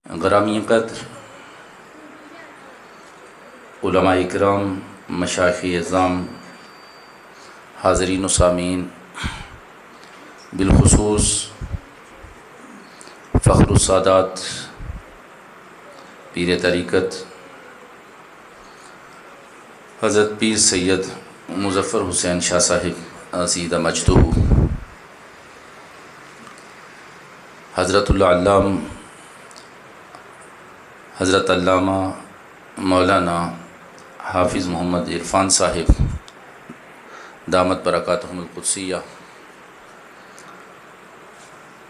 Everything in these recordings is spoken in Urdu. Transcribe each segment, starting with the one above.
گرامی قدر علماء اکرام، مشائخ اعظام، حاضرین و سامعین، بالخصوص فخر السادات پیر طریقت حضرت پیر سید مظفر حسین شاہ صاحب عزیز مجدہ، حضرت العلام حضرت علامہ مولانا حافظ محمد عرفان صاحب دامت برکاتہم القدسیہ،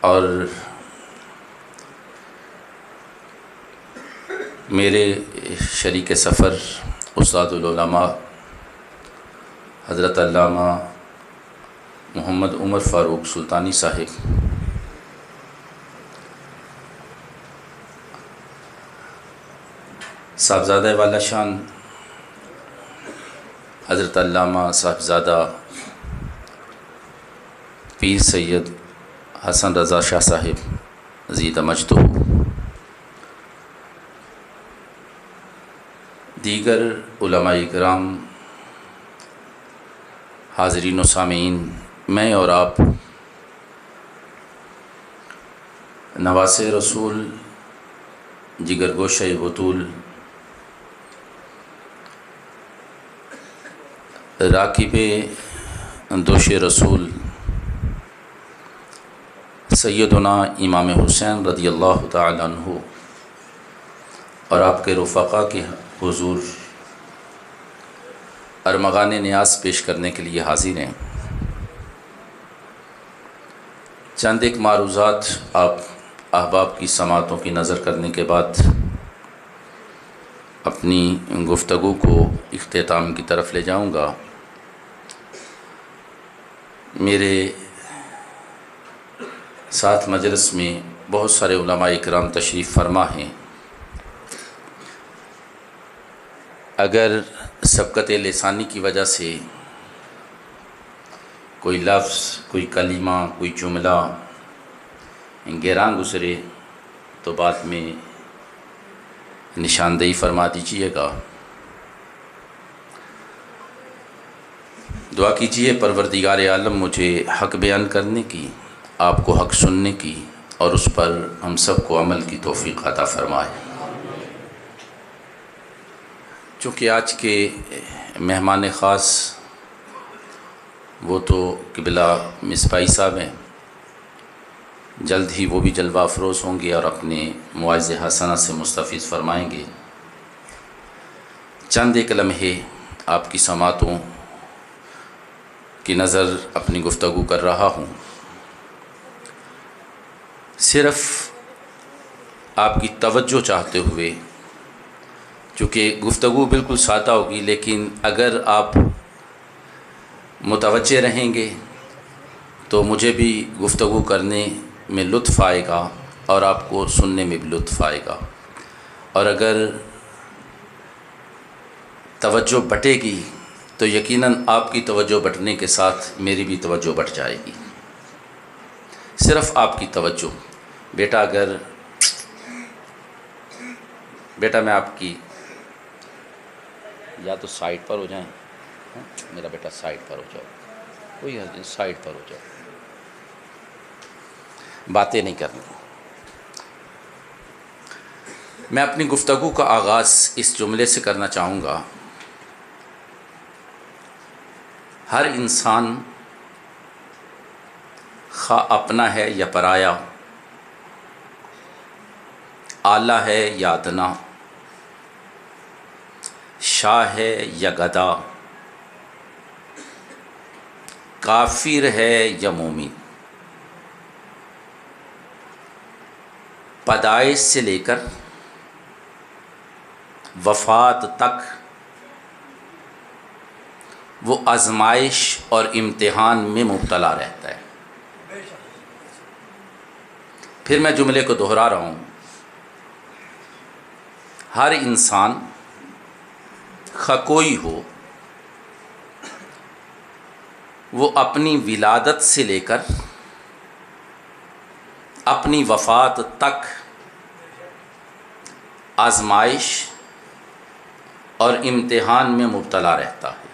اور میرے شریک سفر استاد العلماء حضرت علامہ محمد عمر فاروق سلطانی صاحب، صاحبزادہ والا شان حضرت علامہ صاحبزادہ پیر سید حسن رضا شاہ صاحب عزیز مجدہ، دیگر علماء اکرام، حاضرین و سامعین، میں اور آپ نواسے رسول، جگر گوشہ بطول، راکب دوش رسول سیدنا امام حسین رضی اللہ تعالی عنہ اور آپ کے رفقا کے حضور ارمغان نیاز پیش کرنے کے لیے حاضر ہیں۔ چند ایک معروضات آپ احباب کی سماعتوں کی نظر کرنے کے بعد اپنی گفتگو کو اختتام کی طرف لے جاؤں گا۔ میرے ساتھ مجلس میں بہت سارے علماء اکرام تشریف فرما ہیں۔ اگر سبقت لسانی کی وجہ سے کوئی لفظ، کوئی کلمہ، کوئی جملہ گیران گزرے تو بعد میں نشاندہی فرما دیجیے گا۔ دعا کیجیے پروردگار عالم مجھے حق بیان کرنے کی، آپ کو حق سننے کی، اور اس پر ہم سب کو عمل کی توفیق عطا فرمائے۔ چونکہ آج کے مہمان خاص وہ تو قبلہ مصباحی صاحب ہیں، جلد ہی وہ بھی جلوہ افروز ہوں گے اور اپنے مواعظ حسنہ سے مستفیض فرمائیں گے۔ چند ایک لمحے آپ کی سماعتوں کی نظر اپنی گفتگو کر رہا ہوں، صرف آپ کی توجہ چاہتے ہوئے، چونکہ گفتگو بالکل سادہ ہوگی، لیکن اگر آپ متوجہ رہیں گے تو مجھے بھی گفتگو کرنے میں لطف آئے گا اور آپ کو سننے میں بھی لطف آئے گا، اور اگر توجہ بٹے گی تو یقیناً آپ کی توجہ بٹنے کے ساتھ میری بھی توجہ بٹ جائے گی۔ صرف آپ کی توجہ، بیٹا میں آپ کی یا تو سائٹ پر ہو جائیں، میرا بیٹا سائٹ پر ہو جاؤ، کوئی سائٹ پر ہو جاؤ، باتیں نہیں کرنی۔ میں اپنی گفتگو کا آغاز اس جملے سے کرنا چاہوں گا: ہر انسان خواہ اپنا ہے یا پرایا، اعلیٰ ہے یا ادنا، شاہ ہے یا گدا، کافر ہے یا مومن، پیدائش سے لے کر وفات تک وہ آزمائش اور امتحان میں مبتلا رہتا ہے۔ پھر میں جملے کو دہرا رہا ہوں: ہر انسان خواہ کوئی ہو، وہ اپنی ولادت سے لے کر اپنی وفات تک آزمائش اور امتحان میں مبتلا رہتا ہے،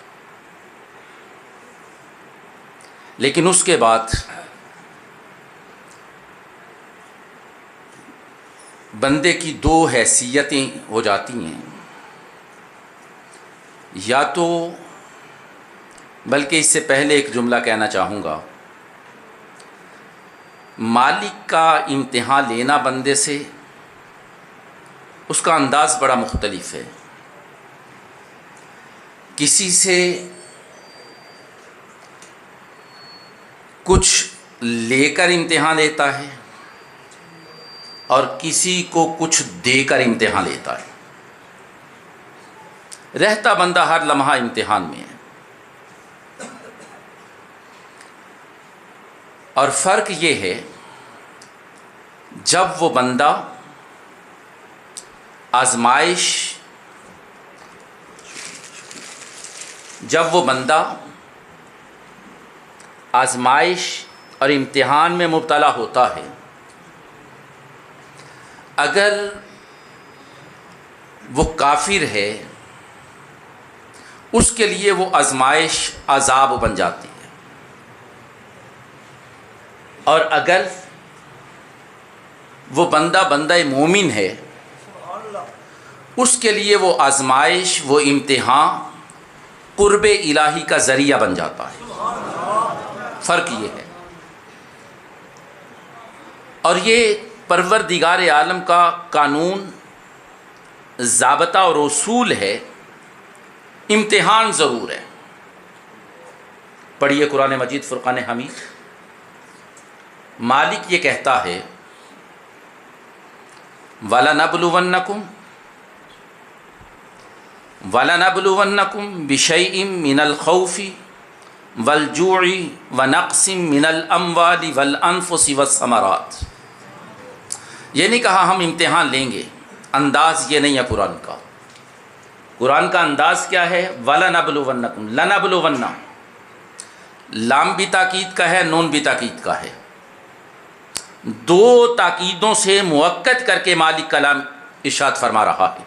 لیکن اس کے بعد بندے کی دو حیثیتیں ہو جاتی ہیں، یا تو بلکہ اس سے پہلے ایک جملہ کہنا چاہوں گا، مالک کا امتحان لینا بندے سے اس کا انداز بڑا مختلف ہے۔ کسی سے کچھ لے کر امتحان لیتا ہے اور کسی کو کچھ دے کر امتحان لیتا ہے۔ رہتا بندہ ہر لمحہ امتحان میں ہے، اور فرق یہ ہے جب وہ بندہ آزمائش اور امتحان میں مبتلا ہوتا ہے، اگر وہ کافر ہے اس کے لیے وہ آزمائش عذاب بن جاتی ہے، اور اگر وہ بندہ مومن ہے اس کے لیے وہ آزمائش، وہ امتحان قرب الہی کا ذریعہ بن جاتا ہے۔ فرق یہ ہے، اور یہ پروردگار عالم کا قانون، ضابطہ اور اصول ہے، امتحان ضرور ہے۔ پڑھیے قرآن مجید فرقان حمید، مالک یہ کہتا ہے وَلَنَبْلُوَنَّكُمْ بِشَيْءٍ مِّنَ الْخَوْفِ وَالْجُوعِ وَنَقْصٍ مِّنَ الْأَمْوَالِ وَالْأَنفُسِ وَالثَّمَرَاتِ۔ یہ نہیں کہا ہم امتحان لیں گے، انداز یہ نہیں ہے قرآن کا۔ قرآن کا انداز کیا ہے؟ وَلَنَبْلُوَنَّكُمْ، لَنَبْلُوَنَّ، لام بھی تاکید کا ہے، نون بھی تاکید کا ہے، دو تاکیدوں سے مؤکد کر کے مالک کلام ارشاد فرما رہا ہے۔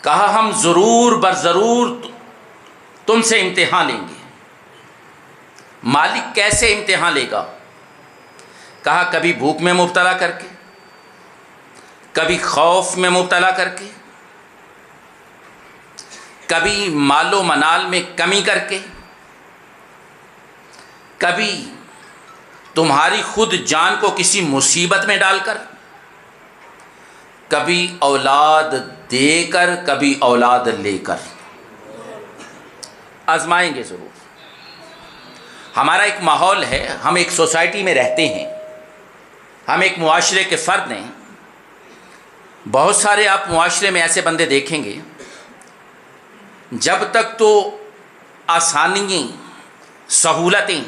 کہا ہم ضرور برضرور تم سے امتحان لیں گے۔ مالک کیسے امتحان لے گا؟ کہا کبھی بھوک میں مبتلا کر کے، کبھی خوف میں مبتلا کر کے، کبھی مال و منال میں کمی کر کے، کبھی تمہاری خود جان کو کسی مصیبت میں ڈال کر، کبھی اولاد دے کر، کبھی اولاد لے کر آزمائیں گے ضرور۔ ہمارا ایک ماحول ہے، ہم ایک سوسائٹی میں رہتے ہیں، ہم ایک معاشرے کے فرد ہیں۔ بہت سارے آپ معاشرے میں ایسے بندے دیکھیں گے جب تک تو آسانیاں، سہولتیں،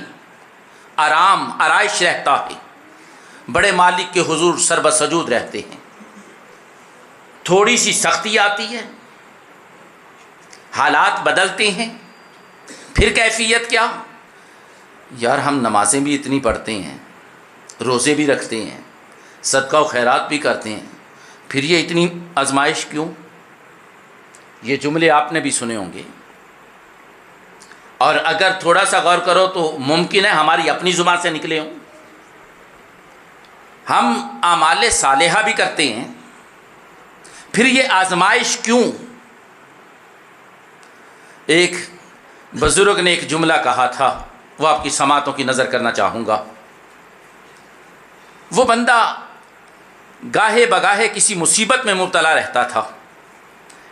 آرام آرائش رہتا ہے، بڑے مالک کے حضور سر بسجود رہتے ہیں۔ تھوڑی سی سختی آتی ہے، حالات بدلتے ہیں، پھر کیفیت کیا؟ یار ہم نمازیں بھی اتنی پڑھتے ہیں، روزے بھی رکھتے ہیں، صدقہ و خیرات بھی کرتے ہیں، پھر یہ اتنی آزمائش کیوں؟ یہ جملے آپ نے بھی سنے ہوں گے، اور اگر تھوڑا سا غور کرو تو ممکن ہے ہماری اپنی زبان سے نکلے ہوں۔ ہم اعمال صالحہ بھی کرتے ہیں، پھر یہ آزمائش کیوں؟ ایک بزرگ نے ایک جملہ کہا تھا، وہ آپ کی سماعتوں کی نظر کرنا چاہوں گا۔ وہ بندہ گاہے بگاہے کسی مصیبت میں مبتلا رہتا تھا۔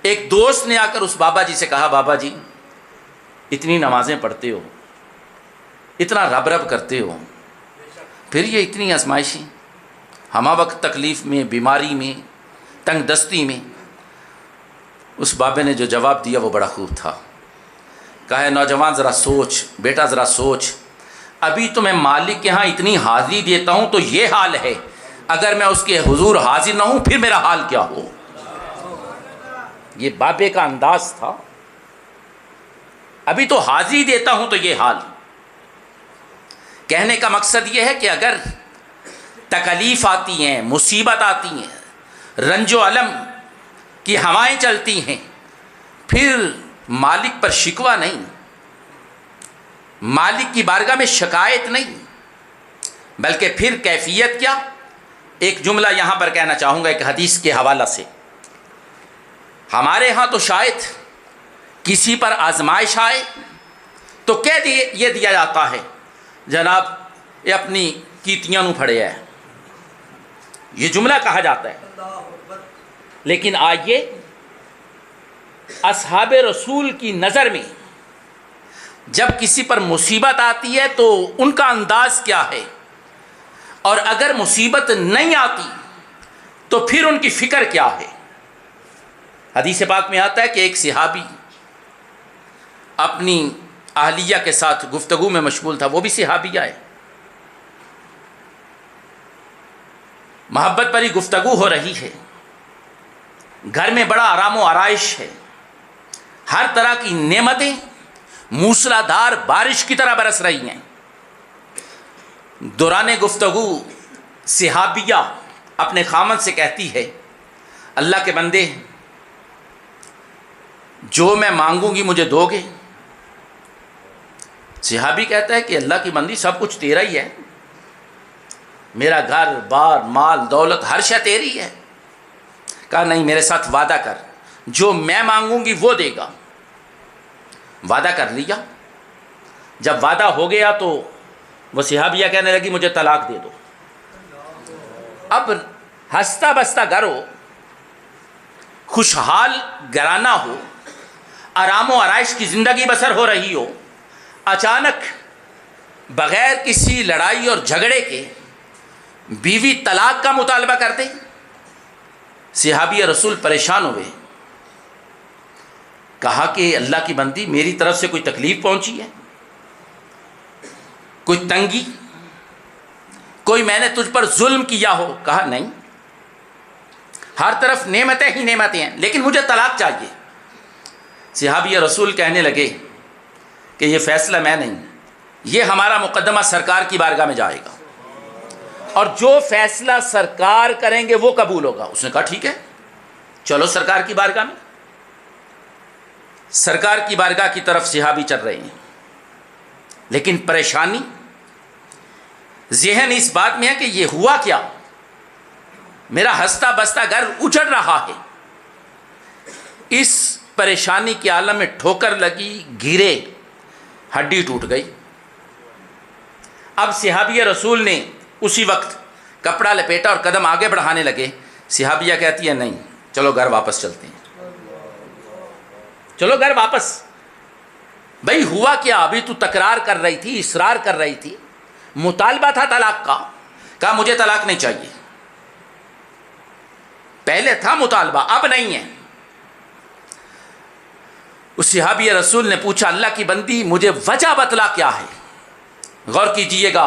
ایک دوست نے آ کر اس بابا جی سے کہا، بابا جی اتنی نمازیں پڑھتے ہو، اتنا رب رب کرتے ہو، پھر یہ اتنی آزمائشیں، ہمہ وقت تکلیف میں، بیماری میں، تنگ دستی میں۔ اس بابے نے جو جواب دیا وہ بڑا خوب تھا۔ کہا نوجوان ذرا سوچ، بیٹا ذرا سوچ، ابھی تو میں مالک کے ہاں اتنی حاضری دیتا ہوں تو یہ حال ہے، اگر میں اس کے حضور حاضر نہ ہوں پھر میرا حال کیا ہو؟ یہ بابے کا انداز تھا، ابھی تو حاضری دیتا ہوں تو یہ حال۔ کہنے کا مقصد یہ ہے کہ اگر تکلیف آتی ہیں، مصیبت آتی ہیں، رنج و علم کی ہوائیں چلتی ہیں، پھر مالک پر شکوہ نہیں، مالک کی بارگاہ میں شکایت نہیں، بلکہ پھر کیفیت کیا؟ ایک جملہ یہاں پر کہنا چاہوں گا ایک حدیث کے حوالہ سے۔ ہمارے ہاں تو شاید کسی پر آزمائش آئے تو یہ دیا جاتا ہے، جناب یہ اپنی کیتیاں نو پھڑے ہے، یہ جملہ کہا جاتا ہے۔ لیکن آئیے اصحاب رسول کی نظر میں جب کسی پر مصیبت آتی ہے تو ان کا انداز کیا ہے، اور اگر مصیبت نہیں آتی تو پھر ان کی فکر کیا ہے؟ حدیث پاک میں آتا ہے کہ ایک صحابی اپنی اہلیہ کے ساتھ گفتگو میں مشغول تھا، وہ بھی صحابیہ ہے، محبت بھری گفتگو ہو رہی ہے، گھر میں بڑا آرام و آرائش ہے، ہر طرح کی نعمتیں موسلا دھار بارش کی طرح برس رہی ہیں۔ دوران گفتگو صحابیہ اپنے خامند سے کہتی ہے، اللہ کے بندے جو میں مانگوں گی مجھے دو گے؟ صحابی کہتا ہے کہ اللہ کی بندی سب کچھ تیرا ہی ہے، میرا گھر بار مال دولت ہر شے تیری ہے۔ کہا نہیں، میرے ساتھ وعدہ کر، جو میں مانگوں گی وہ دے گا۔ وعدہ کر لیا۔ جب وعدہ ہو گیا تو وہ صحابیہ کہنے لگی مجھے طلاق دے دو۔ اب ہنستا بستا گھر ہو، خوشحال گھرانہ ہو، آرام و آرائش کی زندگی بسر ہو رہی ہو، اچانک بغیر کسی لڑائی اور جھگڑے کے بیوی طلاق کا مطالبہ کر دے۔ صحابی رسول پریشان ہوئے، کہا کہ اللہ کی بندی میری طرف سے کوئی تکلیف پہنچی ہے، کوئی تنگی، کوئی میں نے تجھ پر ظلم کیا ہو؟ کہا نہیں، ہر طرف نعمتیں ہی نعمتیں ہیں، لیکن مجھے طلاق چاہیے۔ صحابی رسول کہنے لگے کہ یہ فیصلہ میں نہیں، یہ ہمارا مقدمہ سرکار کی بارگاہ میں جائے گا، اور جو فیصلہ سرکار کریں گے وہ قبول ہوگا۔ اس نے کہا ٹھیک ہے، چلو سرکار کی بارگاہ میں۔ سرکار کی بارگاہ کی طرف صحابی چل رہے ہیں، لیکن پریشانی ذہن اس بات میں ہے کہ یہ ہوا کیا؟ میرا ہنستا بستا گھر اجڑ رہا ہے۔ اس پریشانی کے عالم میں ٹھوکر لگی، گرے، ہڈی ٹوٹ گئی۔ اب صحابیہ رسول نے اسی وقت کپڑا لپیٹا اور قدم آگے بڑھانے لگے۔ صحابیہ کہتی ہے نہیں، چلو گھر واپس چلتے ہیں، چلو گھر واپس۔ بھئی ہوا کیا؟ ابھی تو تکرار کر رہی تھی، اصرار کر رہی تھی، مطالبہ تھا طلاق کا، کہا مجھے طلاق نہیں چاہیے۔ پہلے تھا مطالبہ، اب نہیں ہے۔ اس صحابی رسول نے پوچھا اللہ کی بندی مجھے وجہ بتلا کیا ہے؟ غور کیجئے گا،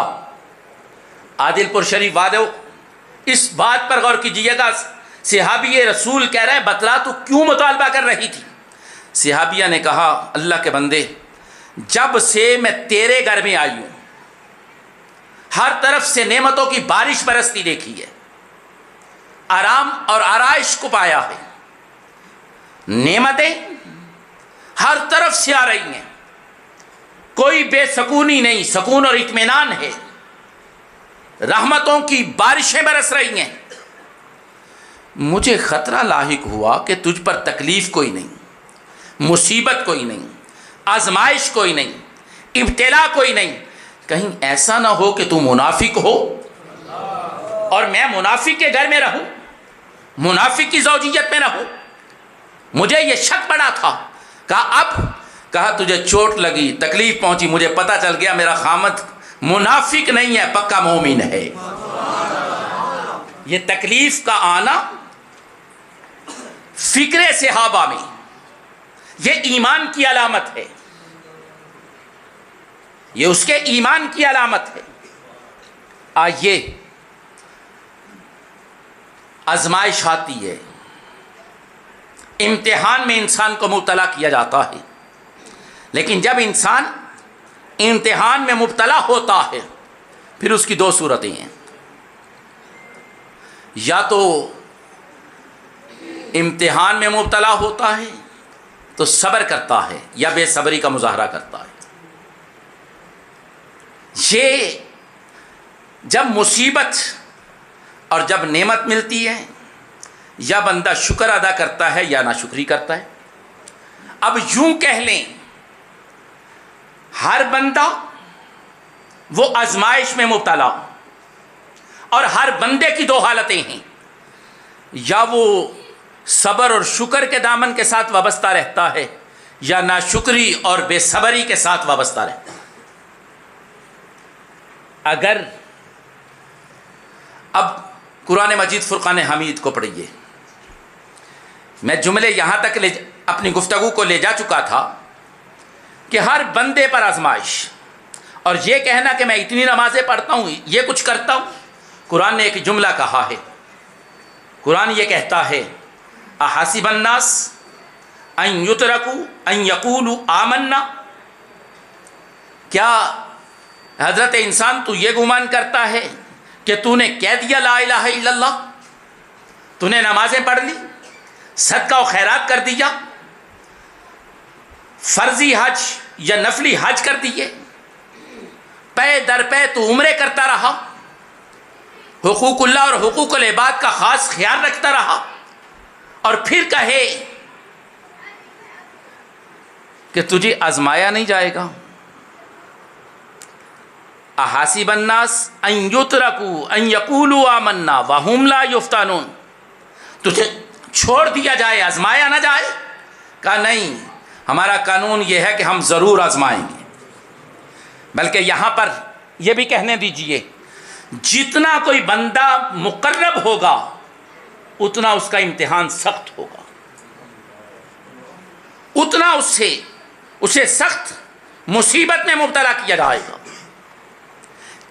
عادل پور شریف وادو، اس بات پر غور کیجئے گا۔ صحابی رسول کہہ رہے ہیں بتلا تو کیوں مطالبہ کر رہی تھی؟ صحابیہ نے کہا اللہ کے بندے جب سے میں تیرے گھر میں آئی ہوں ہر طرف سے نعمتوں کی بارش برستی دیکھی ہے، آرام اور آرائش کو پایا ہے، نعمتیں ہر طرف سے آ رہی ہیں، کوئی بے سکونی نہیں، سکون اور اطمینان ہے، رحمتوں کی بارشیں برس رہی ہیں۔ مجھے خطرہ لاحق ہوا کہ تجھ پر تکلیف کوئی نہیں، مصیبت کوئی نہیں، آزمائش کوئی نہیں، ابتلا کوئی نہیں، کہیں ایسا نہ ہو کہ تو منافق ہو اور میں منافق کے گھر میں رہوں، منافق کی زوجیت میں رہوں۔ مجھے یہ شک پڑا تھا۔ کہا اب؟ کہا تجھے چوٹ لگی، تکلیف پہنچی، مجھے پتہ چل گیا میرا خامد منافق نہیں ہے، پکا مومن ہے۔ یہ تکلیف کا آنا فکر صحابہ میں یہ ایمان کی علامت ہے، یہ اس کے ایمان کی علامت ہے۔ آئیے آزمائش آتی ہے، امتحان میں انسان کو مبتلا کیا جاتا ہے، لیکن جب انسان امتحان میں مبتلا ہوتا ہے پھر اس کی دو صورتیں ہیں، یا تو امتحان میں مبتلا ہوتا ہے تو صبر کرتا ہے یا بے صبری کا مظاہرہ کرتا ہے. یہ جب مصیبت اور جب نعمت ملتی ہے یا بندہ شکر ادا کرتا ہے یا ناشکری کرتا ہے. اب یوں کہہ لیں ہر بندہ وہ آزمائش میں مبتلا اور ہر بندے کی دو حالتیں ہیں، یا وہ صبر اور شکر کے دامن کے ساتھ وابستہ رہتا ہے یا ناشکری اور بے صبری کے ساتھ وابستہ رہتا ہے. اگر اب قرآن مجید فرقان حمید کو پڑھیے. میں جملے یہاں تک اپنی گفتگو کو لے جا چکا تھا کہ ہر بندے پر آزمائش، اور یہ کہنا کہ میں اتنی نمازیں پڑھتا ہوں، یہ کچھ کرتا ہوں. قرآن نے ایک جملہ کہا ہے. قرآن یہ کہتا ہے احسب الناس ان یترکوا ان یقولوا آمنا. کیا حضرت انسان تو یہ گمان کرتا ہے کہ تو نے کہہ دیا لا الہ الا اللہ، تو نے نمازیں پڑھ لی، صدقہ و خیرات کر دیا، فرضی حج یا نفلی حج کر دیے، پے در پے تو عمرے کرتا رہا، حقوق اللہ اور حقوق العباد کا خاص خیال رکھتا رہا، اور پھر کہے کہ تجھے آزمایا نہیں جائے گا. احاسب الناس ان یترکوا ان یقولوا آمنا وہم لا یفتنون. تجھے چھوڑ دیا جائے، آزمایا نہ جائے؟ کہا نہیں، ہمارا قانون یہ ہے کہ ہم ضرور آزمائیں گے. بلکہ یہاں پر یہ بھی کہنے دیجئے جتنا کوئی بندہ مقرب ہوگا اتنا اس کا امتحان سخت ہوگا، اتنا اسے سخت مصیبت میں مبتلا کیا جائے گا.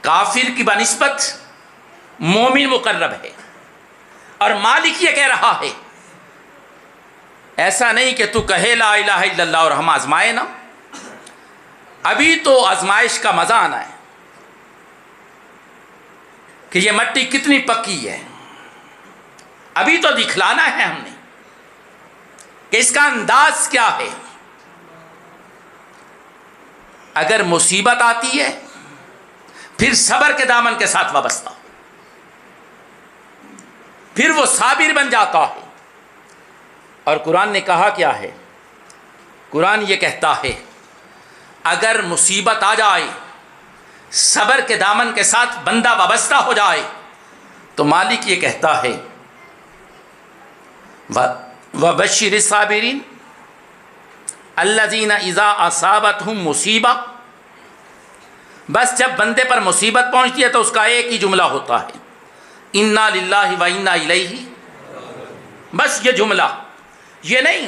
کافر کی بنسبت مومن مقرب ہے، اور مالک یہ کہہ رہا ہے ایسا نہیں کہ تو کہے لا الہ الا اللہ اور ہم آزمائے نا. ابھی تو آزمائش کا مزہ آنا ہے کہ یہ مٹی کتنی پکی ہے. ابھی تو دکھلانا ہے ہم نے کہ اس کا انداز کیا ہے. اگر مصیبت آتی ہے پھر صبر کے دامن کے ساتھ وابستہ، پھر وہ صابر بن جاتا ہے. اور قرآن نے کہا کیا ہے؟ قرآن یہ کہتا ہے اگر مصیبت آ جائے، صبر کے دامن کے ساتھ بندہ وابستہ ہو جائے تو مالک یہ کہتا ہے وَبَشِّرِ الصَّابِرِينَ الَّذِينَ إِذَا أَصَابَتْهُمْ مُصِیبَةٌ. بس جب بندے پر مصیبت پہنچتی ہے تو اس کا ایک ہی جملہ ہوتا ہے اِنَّا لِلَّهِ وَإِنَّا إِلَيْهِ. بس یہ جملہ، یہ نہیں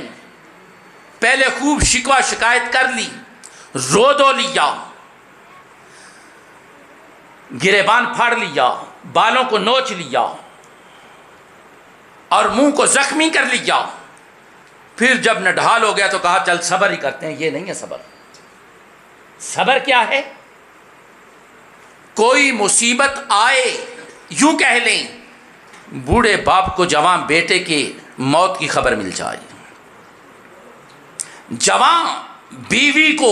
پہلے خوب شکوہ شکایت کر لی، رو دو لیا، گریبان پھاڑ لیا، بالوں کو نوچ لیا اور منہ کو زخمی کر لیا، پھر جب نڈھال ہو گیا تو کہا چل صبر ہی کرتے ہیں. یہ نہیں ہے صبر. صبر کیا ہے؟ کوئی مصیبت آئے، یوں کہہ لیں بوڑھے باپ کو جوان بیٹے کی موت کی خبر مل جائے، جوان بیوی کو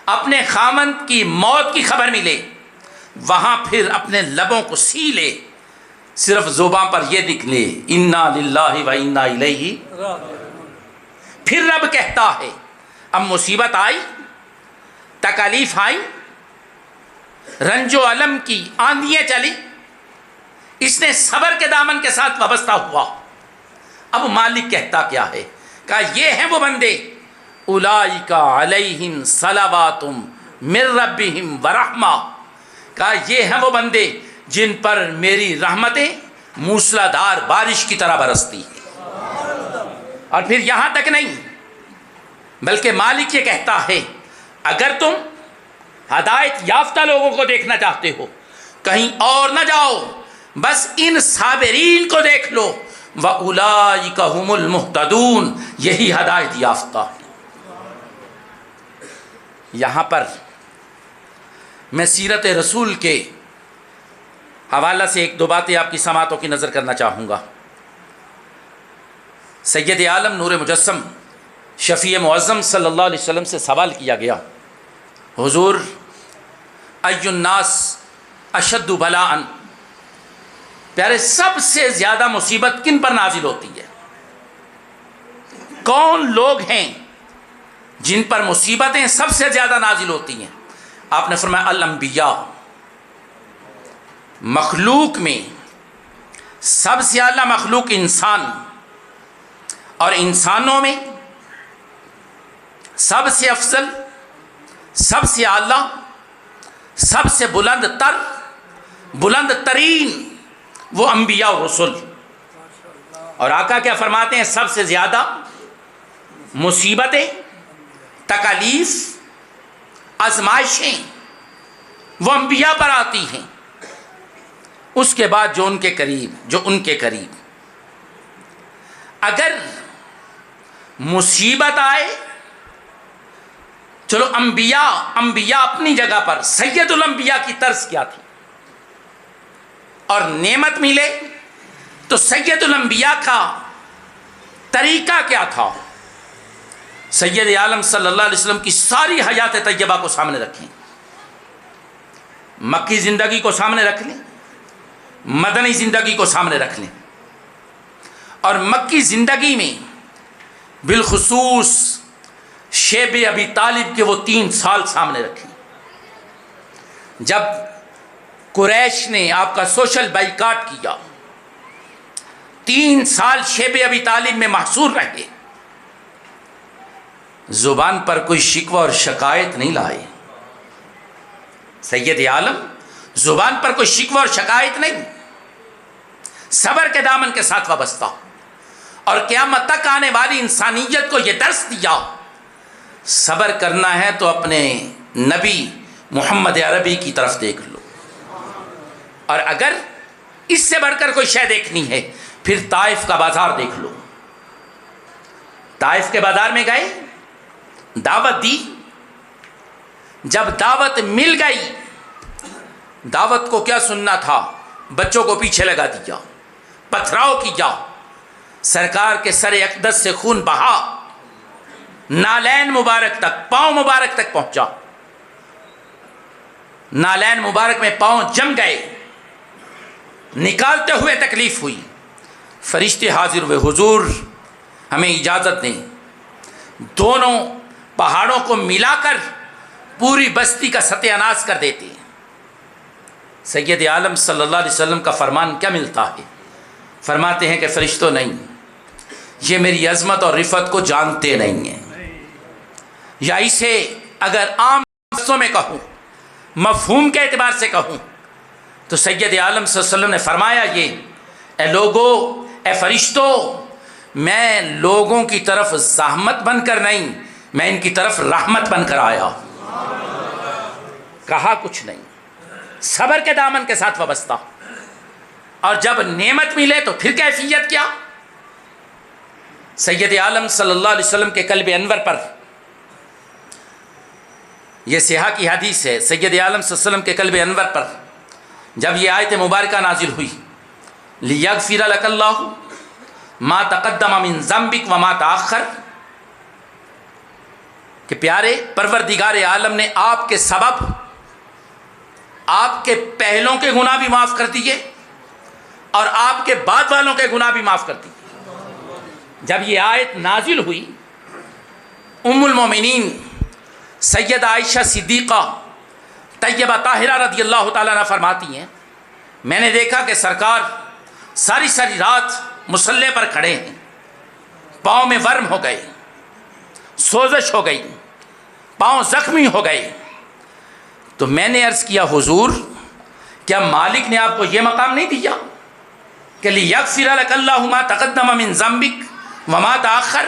اپنے خامند کی موت کی خبر ملے، وہاں پھر اپنے لبوں کو سی لے، صرف زبان پر یہ نکلے انا للہ و انا الیہ. پھر رب کہتا ہے اب مصیبت آئی، تکالیف آئی، رنج و الم کی آندھیاں چلی، اس نے صبر کے دامن کے ساتھ وابستہ ہوا. اب مالک کہتا کیا ہے؟ کہا یہ ہیں وہ بندے اولئک علیہم صلوات من ربہم ورحمہ. کہا یہ ہیں وہ بندے جن پر میری رحمتیں موسلا دھار بارش کی طرح برستی ہیں. اور پھر یہاں تک نہیں، بلکہ مالک یہ کہتا ہے اگر تم ہدایت یافتہ لوگوں کو دیکھنا چاہتے ہو کہیں اور نہ جاؤ، بس ان صابرین کو دیکھ لو، وَأُولَئِكَ هُمُ الْمُهْتَدُونَ. یہی ہدایت یافتہ ہے. یہاں پر میں سیرت رسول کے حوالہ سے ایک دو باتیں آپ کی سماعتوں کی نظر کرنا چاہوں گا. سید عالم نور مجسم شفیع معظم صلی اللہ علیہ وسلم سے سوال کیا گیا، حضور ای الناس اشد بلاء، پیارے سب سے زیادہ مصیبت کن پر نازل ہوتی ہے؟ کون لوگ ہیں جن پر مصیبتیں سب سے زیادہ نازل ہوتی ہیں؟ آپ نے فرمایا الانبیاء، مخلوق میں سب سے اعلیٰ مخلوق انسان، اور انسانوں میں سب سے افضل، سب سے اعلیٰ، سب سے بلند ترین وہ انبیاء و رسول۔ اور آقا کیا فرماتے ہیں؟ سب سے زیادہ مصیبتیں، تکالیف، آزمائشیں وہ انبیاء پر آتی ہیں، اس کے بعد جو ان کے قریب۔ اگر مصیبت آئے، چلو انبیاء اپنی جگہ پر، سید الانبیاء کی طرز کیا تھی، اور نعمت ملے تو سید الانبیاء کا طریقہ کیا تھا؟ سید عالم صلی اللہ علیہ وسلم کی ساری حیات طیبہ کو سامنے رکھیں، مکی زندگی کو سامنے رکھ لیں، مدنی زندگی کو سامنے رکھ لیں، اور مکی زندگی میں بالخصوص شیب ابی طالب کے وہ 3 سال سامنے رکھیں، جب قریش نے آپ کا سوشل بائیکاٹ کیا، 3 سال شیب ابی طالب میں محصور رہے، زبان پر کوئی شکوہ اور شکایت نہیں لائے۔ سید عالم زبان پر کوئی شکوہ اور شکایت نہیں، صبر کے دامن کے ساتھ وابستہ، اور قیامت تک آنے والی انسانیت کو یہ درس دیا، صبر کرنا ہے تو اپنے نبی محمد عربی کی طرف دیکھ لو، اور اگر اس سے بڑھ کر کوئی شے دیکھنی ہے پھر طائف کا بازار دیکھ لو۔ طائف کے بازار میں گئے، دعوت دی، جب دعوت مل گئی، دعوت کو کیا سننا تھا؟ بچوں کو پیچھے لگا دیا، پتھراؤ کیا، سرکار کے سر اقدس سے خون بہا، نالین مبارک تک، پاؤں مبارک تک پہنچا، نالین مبارک میں پاؤں جم گئے، نکالتے ہوئے تکلیف ہوئی، فرشتے حاضر ہوئے، حضور ہمیں اجازت دیں، دونوں پہاڑوں کو ملا کر پوری بستی کا ستیہ ناش کر دیتے ہیں۔ سید عالم صلی اللہ علیہ وسلم کا فرمان کیا ملتا ہے؟ فرماتے ہیں کہ فرشتوں نہیں، یہ میری عظمت اور رفعت کو جانتے نہیں ہیں، یا اسے اگر عام لفظوں میں کہوں، مفہوم کے اعتبار سے کہوں تو سید عالم صلی اللہ علیہ وسلم نے فرمایا یہ، اے لوگو، اے فرشتوں، میں لوگوں کی طرف زحمت بن کر نہیں، میں ان کی طرف رحمت بن کر آیا۔ کہا کچھ نہیں، صبر کے دامن کے ساتھ وابستہ، اور جب نعمت ملے تو پھر کیفیت کیا؟ سید عالم صلی اللہ علیہ وسلم کے قلب انور پر یہ صحیح کی حدیث ہے، سید عالم صلی اللہ علیہ وسلم کے قلب انور پر جب یہ آیت مبارکہ نازل ہوئی، لِيَغْفِرَ لَكَ اللَّهُ مَا تَقَدَّمَ مِن ذَنبِكَ وَمَا تَأَخَّرَ، کہ پیارے پروردگار عالم نے آپ کے سبب آپ کے پہلوں کے گناہ بھی معاف کر دیے اور آپ کے بعد والوں کے گناہ بھی معاف کر دیے۔ جب یہ آیت نازل ہوئی، ام المومنین سیدہ عائشہ صدیقہ طیبہ طاہرہ رضی اللہ تعالیٰ عنہ فرماتی ہیں، میں نے دیکھا کہ سرکار ساری رات مصلی پر کھڑے ہیں، پاؤں میں ورم ہو گئے، سوزش ہو گئی، پاؤں زخمی ہو گئے، تو میں نے عرض کیا حضور کیا مالک نے آپ کو یہ مقام نہیں دیا کہ لِيَغْفِرَ لَكَ اللَّهُ مَا تَقَدَّمَ مِن ذَنبِكَ وَمَا تَأَخَّرَ،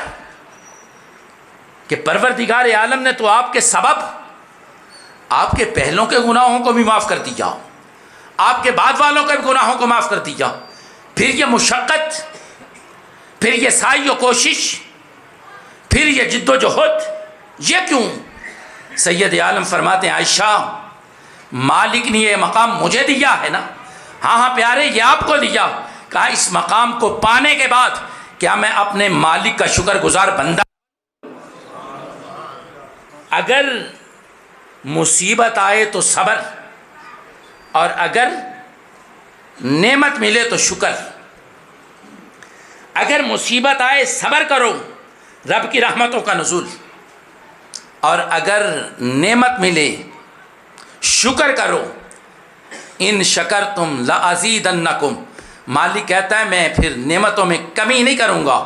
کہ پروردگار عالم نے تو آپ کے سبب آپ کے پہلوں کے گناہوں کو بھی معاف کر دیا، آپ کے بعد والوں کے گناہوں کو معاف کر دیا، پھر یہ مشقت، پھر یہ سعی و کوشش، پھر یہ جد و جہد، یہ کیوں؟ سید عالم فرماتے ہیں عائشہ مالک نے یہ مقام مجھے دیا ہے نا، ہاں پیارے یہ آپ کو دیا، کہا اس مقام کو پانے کے بعد کیا میں اپنے مالک کا شکر گزار بندہ؟ اگر مصیبت آئے تو صبر، اور اگر نعمت ملے تو شکر۔ اگر مصیبت آئے صبر کرو، رب کی رحمتوں کا نزول، اور اگر نعمت ملے شکر کرو۔ ان شکرتم لازیدنکم، مالک کہتا ہے میں پھر نعمتوں میں کمی نہیں کروں گا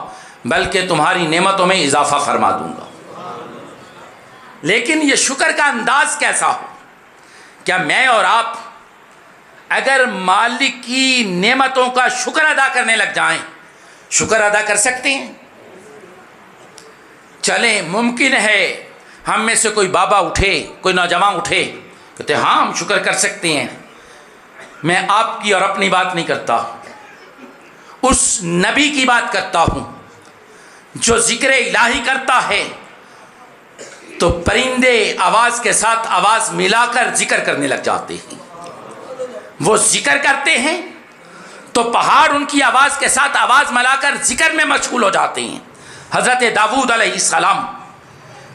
بلکہ تمہاری نعمتوں میں اضافہ فرما دوں گا۔ لیکن یہ شکر کا انداز کیسا ہو؟ کیا میں اور آپ اگر مالک کی نعمتوں کا شکر ادا کرنے لگ جائیں، شکر ادا کر سکتے ہیں؟ چلیں، ممکن ہے ہم میں سے کوئی بابا اٹھے، کوئی نوجوان اٹھے، کہتے ہاں ہم شکر کر سکتے ہیں۔ میں آپ کی اور اپنی بات نہیں کرتا، اس نبی کی بات کرتا ہوں جو ذکر الہی کرتا ہے تو پرندے آواز کے ساتھ آواز ملا کر ذکر کرنے لگ جاتے ہیں۔ وہ ذکر کرتے ہیں تو پہاڑ ان کی آواز کے ساتھ آواز ملا کر ذکر میں مشغول ہو جاتے ہیں۔ حضرت داؤد علیہ السلام،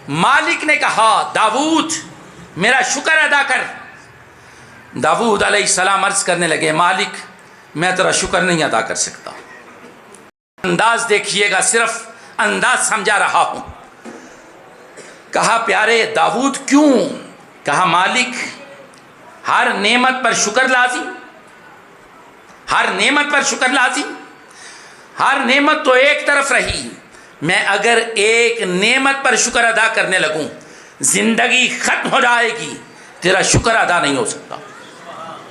مالک نے کہا داؤد میرا شکر ادا کر۔ داؤد علیہ السلام عرض کرنے لگے مالک میں تیرا شکر نہیں ادا کر سکتا۔ انداز دیکھیے گا، صرف انداز سمجھا رہا ہوں۔ کہا پیارے داؤد کیوں؟ کہا مالک ہر نعمت پر شکر لازم، ہر نعمت پر شکر لازم۔ ہر نعمت تو ایک طرف رہی، میں اگر ایک نعمت پر شکر ادا کرنے لگوں زندگی ختم ہو جائے گی، تیرا شکر ادا نہیں ہو سکتا۔